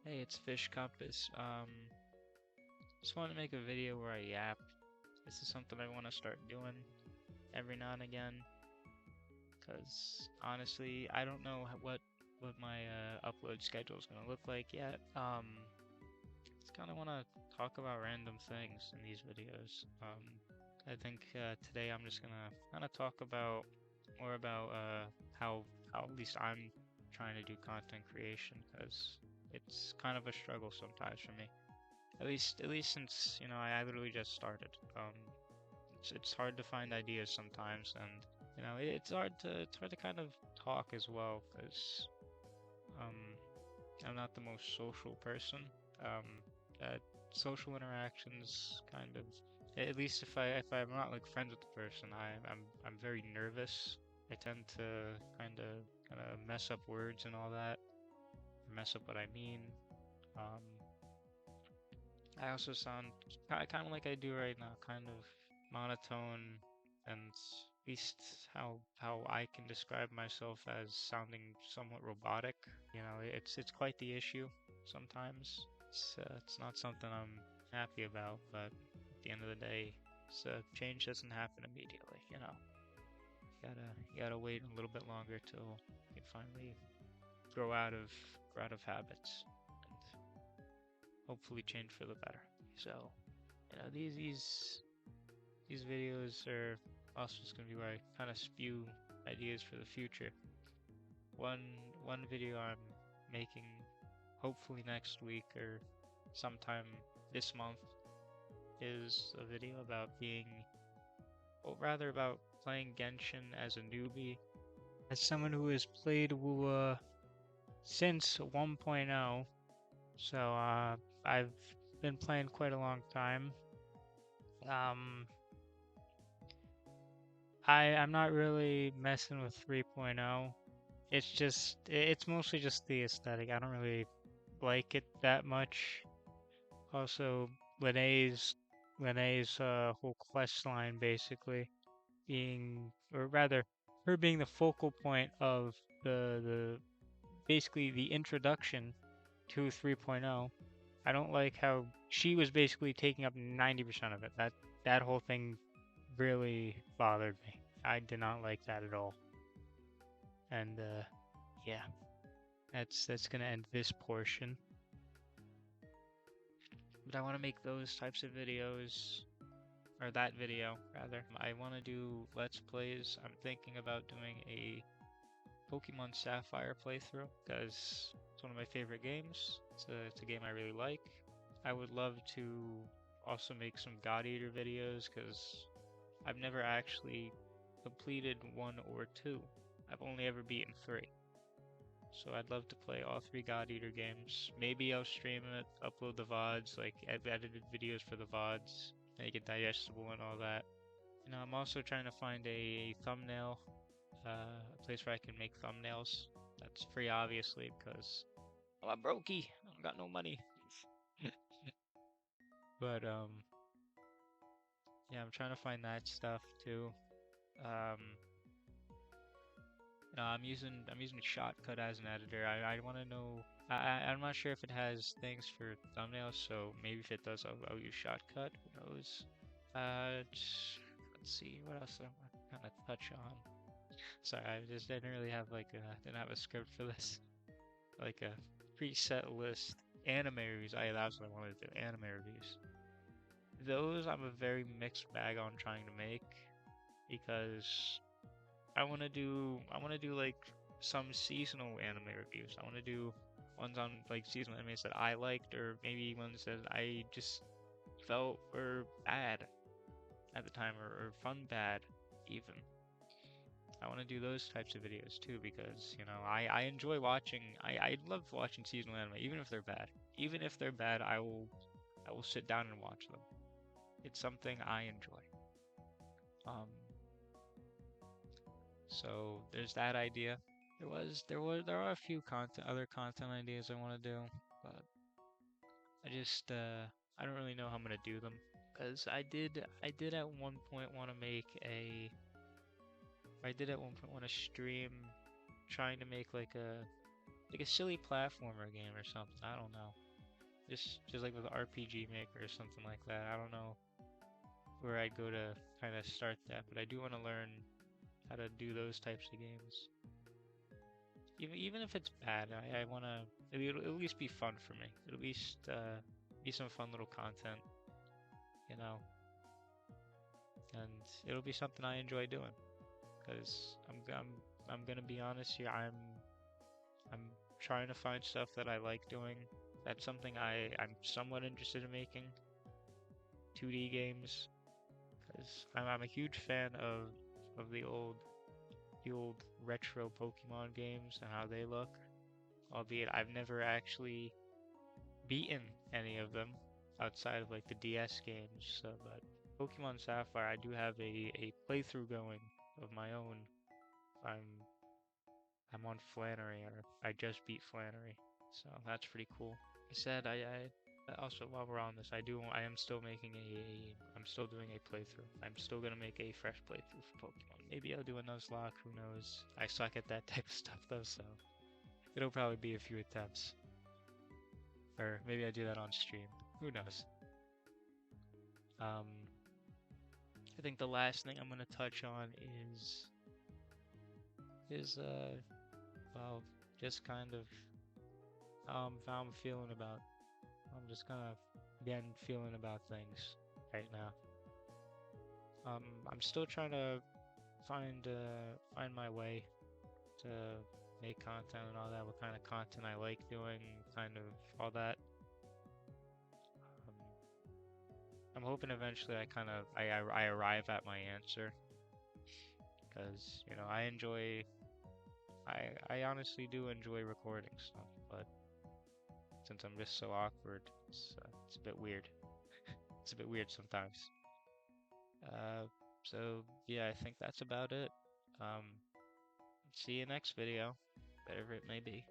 Hey, it's Fish Compass. Just wanted to make a video where I yap. This is something I want to start doing every now and again. Cause honestly, I don't know what my upload schedule is gonna look like yet. Just kind of want to talk about random things in these videos. I think today I'm just gonna kind of talk about more about how at least I'm trying to do content creation, cause it's kind of a struggle sometimes for me. At least since I literally just started. It's hard to find ideas sometimes, and it's hard to kind of talk as well because um, I'm not the most social person. Um, uh, Social interactions kind of, at least if I'm not like friends with the person, I'm very nervous. I tend to kind of mess up words and all that, mess up what I mean. Um, I also sound kind of like I do right now, kind of monotone, and at least how I can describe myself as sounding somewhat robotic. It's quite the issue sometimes. It's not something I'm happy about, but at the end of the day, change doesn't happen immediately. You gotta wait a little bit longer till you finally grow out of habits and hopefully change for the better. So, these videos are also just gonna be where I kind of spew ideas for the future. One one video I'm making hopefully next week or sometime this month is a video about well, rather about playing Genshin as a newbie. As someone who has played WoW since 1.0, so I've been playing quite a long time. Um, I'm not really messing with 3.0. It's mostly just the aesthetic. I don't really like it that much. Also, Lene's whole quest line basically being, or rather, her being the focal point of the basically the introduction to 3.0. I don't like how she was basically taking up 90% of it. That whole thing really bothered me. I did not like that at all. And yeah, that's gonna end this portion. But I want to make those types of videos, or that video rather. I want to do Let's Plays. I'm thinking about doing a Pokemon Sapphire playthrough because it's one of my favorite games. It's a game I really like. I would love to also make some God Eater videos because I've never actually completed 1 or 2. I've only ever beaten 3. So I'd love to play all 3 God Eater games. Maybe I'll stream it, upload the VODs, like I've edited videos for the VODs, make it digestible and all that. I'm also trying to find a thumbnail, a place where I can make thumbnails. That's free, obviously, because I'm brokey. I don't got no money. But yeah, I'm trying to find that stuff too. Um, I'm using Shotcut as an editor. I want to know. I'm not sure if it has things for thumbnails, so maybe if it does, I'll use Shotcut. Who knows? Let's see what else I want to kind of touch on. Sorry, I just didn't really have didn't have a script for this, like a preset list. Anime reviews. That's what I wanted to do. Anime reviews. Those I'm a very mixed bag on trying to make because I want to do like some seasonal anime reviews. I want to do ones on like seasonal animes that I liked, or maybe ones that I just felt were bad at the time, or fun bad even. I want to do those types of videos too because I enjoy watching. I love watching seasonal anime even if they're bad. Even if they're bad, I will sit down and watch them. It's something I enjoy. Um, So there's that idea. There are a few other content ideas I want to do, but I don't really know how I'm gonna do them because I did at one point want to make a I did at one point want to stream trying to make like like a silly platformer game or something. I don't know. Just like with RPG Maker or something like that. I don't know where I'd go to kind of start that, but I do want to learn how to do those types of games. Even if it's bad, I want to. It'll at least be fun for me. It'll at least be some fun little content, you know, and it'll be something I enjoy doing. Because I'm gonna be honest here. I'm trying to find stuff that I like doing. That's something I'm somewhat interested in making. 2D games, because I'm a huge fan of the old retro Pokemon games and how they look. Albeit I've never actually beaten any of them outside of like the DS games. So, but Pokemon Sapphire, I do have a playthrough going of my own. I'm I'm on Flannery, or I just beat Flannery, so that's pretty cool. I said I also while we're on this, I am still making I'm still doing a playthrough. I'm still gonna make a fresh playthrough for Pokemon. Maybe I'll do a Nuzlocke, who knows? I suck at that type of stuff though, so it'll probably be a few attempts. Or maybe I do that on stream. Who knows? Um, I think the last thing I'm gonna touch on is well, just kind of how I'm feeling about. I'm just kind of again feeling about things right now. I'm still trying to find my way to make content and all that. What kind of content I like doing, kind of all that. Um, I'm hoping eventually I arrive at my answer because you know I honestly do enjoy recording stuff, but since I'm just so awkward, it's a bit weird. It's a bit weird sometimes. Uh, so yeah, I think that's about it. Um, See you next video, whatever it may be.